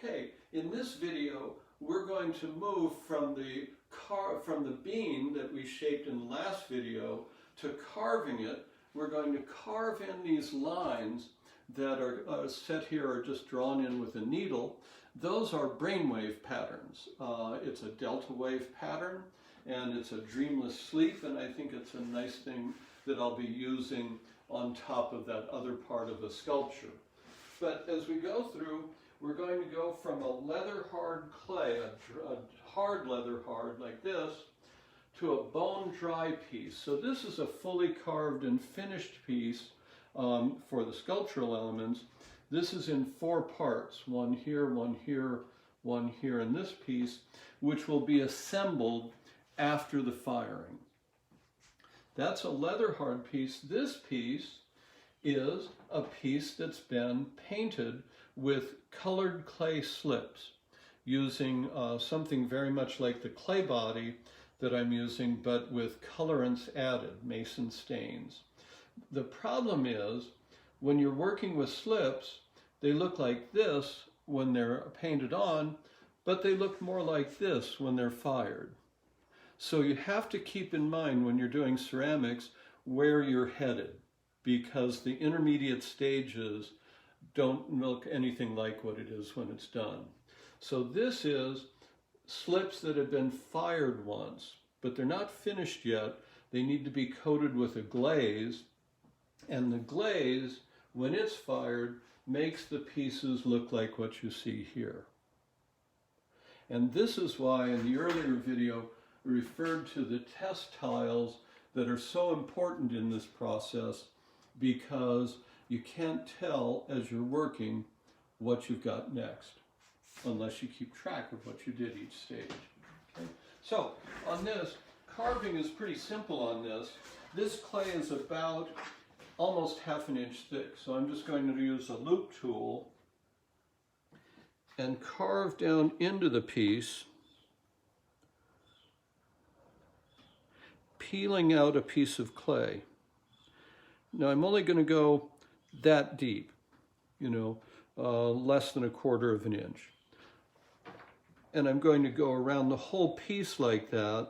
Okay, in this video, we're going to move from the bean that we shaped in the last video to carving it. We're going to carve in these lines that are set here, are just drawn in with a needle. Those are brainwave patterns. It's a delta wave pattern, and it's a dreamless sleep, and I think it's a nice thing that I'll be using on top of that other part of the sculpture. But as we go through, we're going to go from a leather hard clay, a hard leather hard like this, to a bone dry piece. So this is a fully carved and finished piece for the sculptural elements. This is in 4 parts, one here, one here, one here in this piece, which will be assembled after the firing. That's a leather hard piece. This piece is a piece that's been painted with colored clay slips using something very much like the clay body that I'm using, but with colorants added, mason stains. The problem is, when you're working with slips, they look like this when they're painted on, but they look more like this when they're fired. So you have to keep in mind when you're doing ceramics where you're headed, because the intermediate stages don't look anything like what it is when it's done. So this is slips that have been fired once, but they're not finished yet. They need to be coated with a glaze, and the glaze, when it's fired, makes the pieces look like what you see here. And this is why in the earlier video I referred to the test tiles that are so important in this process, because you can't tell as you're working what you've got next unless you keep track of what you did each stage. Okay? So on this, carving is pretty simple on this. This clay is about almost ½ an inch thick, so I'm just going to use a loop tool and carve down into the piece, peeling out a piece of clay. Now I'm only going to go that deep, less than ¼ inch. And I'm going to go around the whole piece like that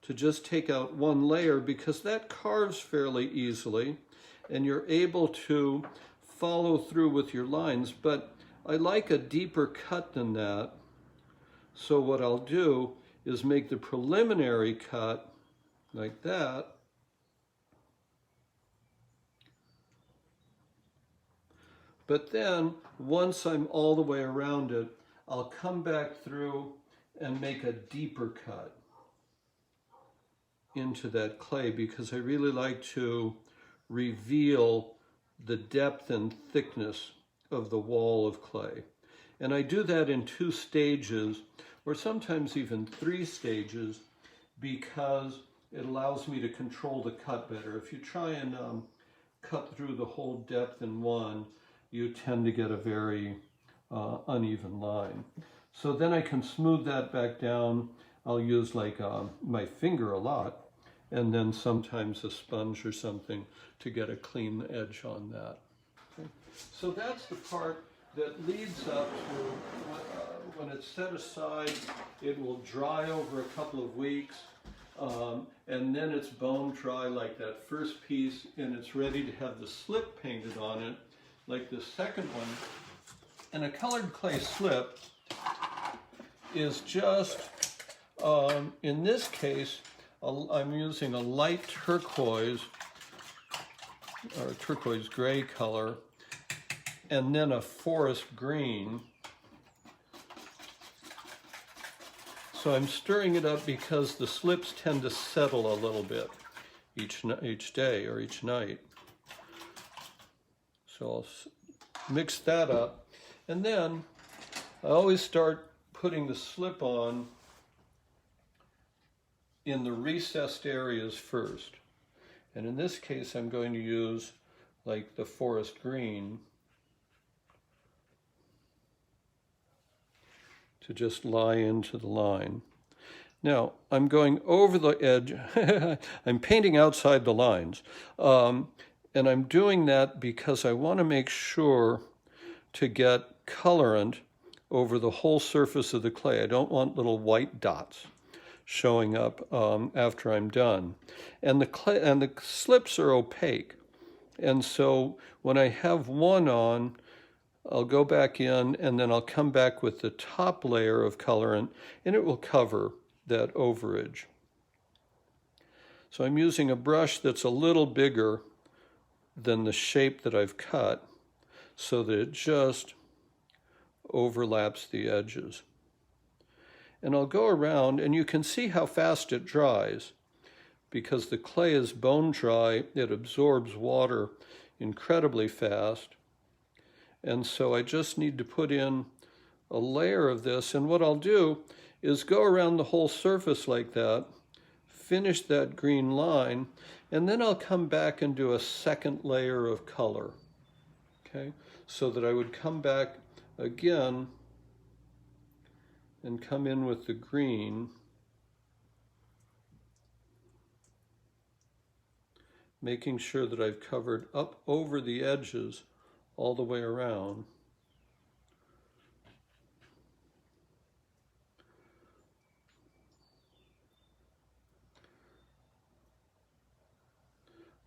to just take out one layer, because that carves fairly easily and you're able to follow through with your lines. But I like a deeper cut than that. So what I'll do is make the preliminary cut like that. But then, once I'm all the way around it, I'll come back through and make a deeper cut into that clay, because I really like to reveal the depth and thickness of the wall of clay. And I do that in 2 stages, or sometimes even 3 stages, because it allows me to control the cut better. If you try and cut through the whole depth in one, you tend to get a very uneven line. So then I can smooth that back down. I'll use like my finger a lot, and then sometimes a sponge or something to get a clean edge on that. Okay. So that's the part that leads up to, when it's set aside, it will dry over a couple of weeks, and then it's bone dry like that first piece, and it's ready to have the slip painted on it, like the second one. And a colored clay slip is just, in this case, I'm using a light turquoise, or turquoise gray color, and then a forest green. So I'm stirring it up because the slips tend to settle a little bit each day or each night. So I'll mix that up, and then I always start putting the slip on in the recessed areas first. And in this case, I'm going to use like the forest green to just lie into the line. Now, I'm going over the edge. I'm painting outside the lines. And I'm doing that because I want to make sure to get colorant over the whole surface of the clay. I don't want little white dots showing up after I'm done. And the slips are opaque. And so when I have one on, I'll go back in and then I'll come back with the top layer of colorant and it will cover that overage. So I'm using a brush that's a little bigger than the shape that I've cut so that it just overlaps the edges. And I'll go around and you can see how fast it dries. Because the clay is bone dry, it absorbs water incredibly fast. And so I just need to put in a layer of this. And what I'll do is go around the whole surface like that, finish that green line, and then I'll come back and do a second layer of color. Okay, so that I would come back again and come in with the green, making sure that I've covered up over the edges all the way around.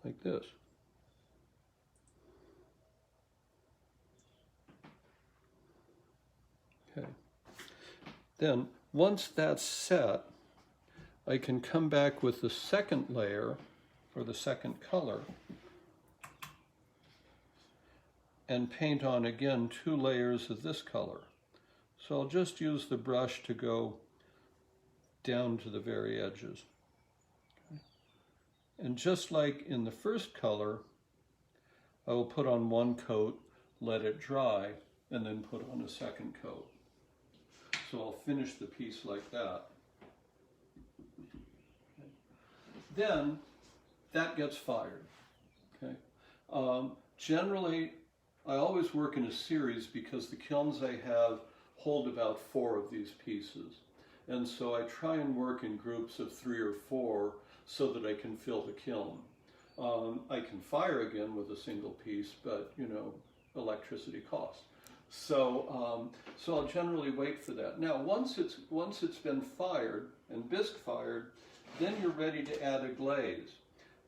Like this. Okay. Then, once that's set, I can come back with the second layer, or the second color, and paint on again 2 layers of this color. So I'll just use the brush to go down to the very edges. Okay. And just like in the first color, I will put on 1 coat, let it dry, and then put on a second coat. So I'll finish the piece like that. Okay. Then that gets fired. Okay. Generally, I always work in a series because the kilns I have hold about 4 of these pieces. And so I try and work in groups of 3 or 4 so that I can fill the kiln. I can fire again with a single piece, but you know, electricity costs. So I'll generally wait for that. Now, once it's been fired and bisque fired, then you're ready to add a glaze.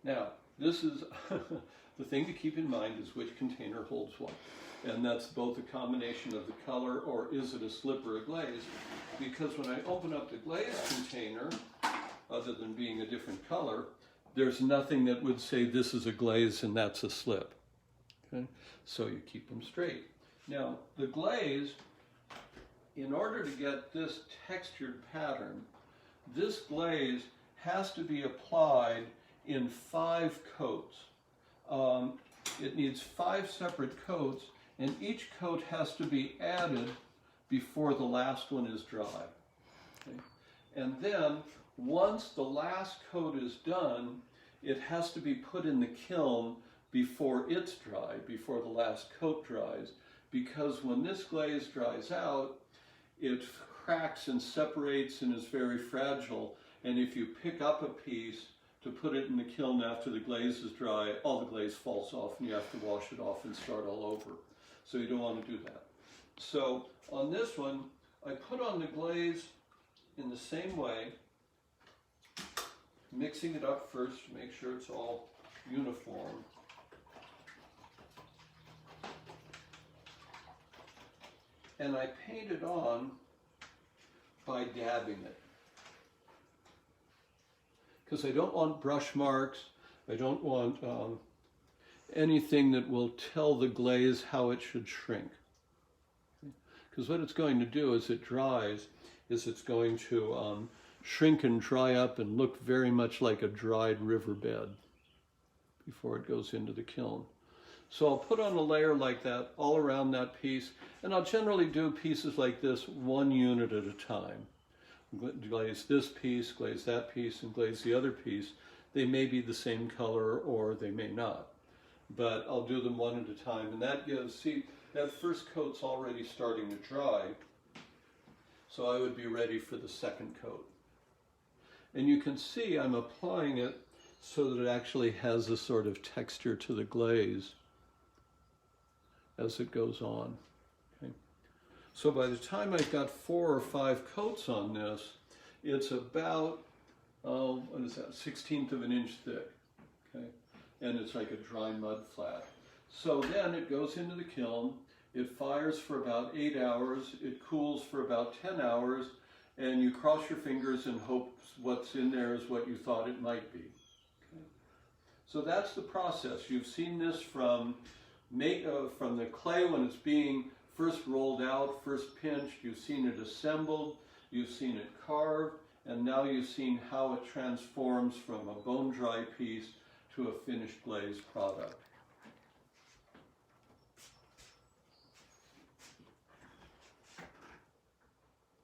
Now, this is the thing to keep in mind is which container holds what. And that's both a combination of the color or is it a slip or a glaze. Because when I open up the glaze container, other than being a different color, there's nothing that would say this is a glaze and that's a slip. Okay? So you keep them straight. Now, the glaze, in order to get this textured pattern, this glaze has to be applied in 5 coats. It needs 5 separate coats, and each coat has to be added before the last one is dry. Okay? And then, once the last coat is done, it has to be put in the kiln before it's dry, before the last coat dries, because when this glaze dries out, it cracks and separates and is very fragile, and if you pick up a piece to put it in the kiln after the glaze is dry, all the glaze falls off and you have to wash it off and start all over. So you don't want to do that. So on this one, I put on the glaze in the same way, mixing it up first to make sure it's all uniform. And I paint it on by dabbing it. Because I don't want brush marks, I don't want anything that will tell the glaze how it should shrink. Because what it's going to do as it dries is it's going to shrink and dry up and look very much like a dried riverbed before it goes into the kiln. So I'll put on a layer like that all around that piece, and I'll generally do pieces like this 1 unit at a time. Glaze this piece, glaze that piece, and glaze the other piece. They may be the same color or they may not, but I'll do them 1 at a time, and that gives, see, that first coat's already starting to dry, so I would be ready for the second coat. And you can see I'm applying it so that it actually has a sort of texture to the glaze as it goes on. Okay. So by the time I've got 4 or 5 coats on this, it's about, what is that, 1/16 of an inch thick, okay? And it's like a dry mud flat. So then it goes into the kiln, it fires for about 8 hours, it cools for about 10 hours, and you cross your fingers and hope what's in there is what you thought it might be. Okay? So that's the process. You've seen this from the clay when it's being first rolled out, first pinched, you've seen it assembled, you've seen it carved, and now you've seen how it transforms from a bone dry piece to a finished glazed product.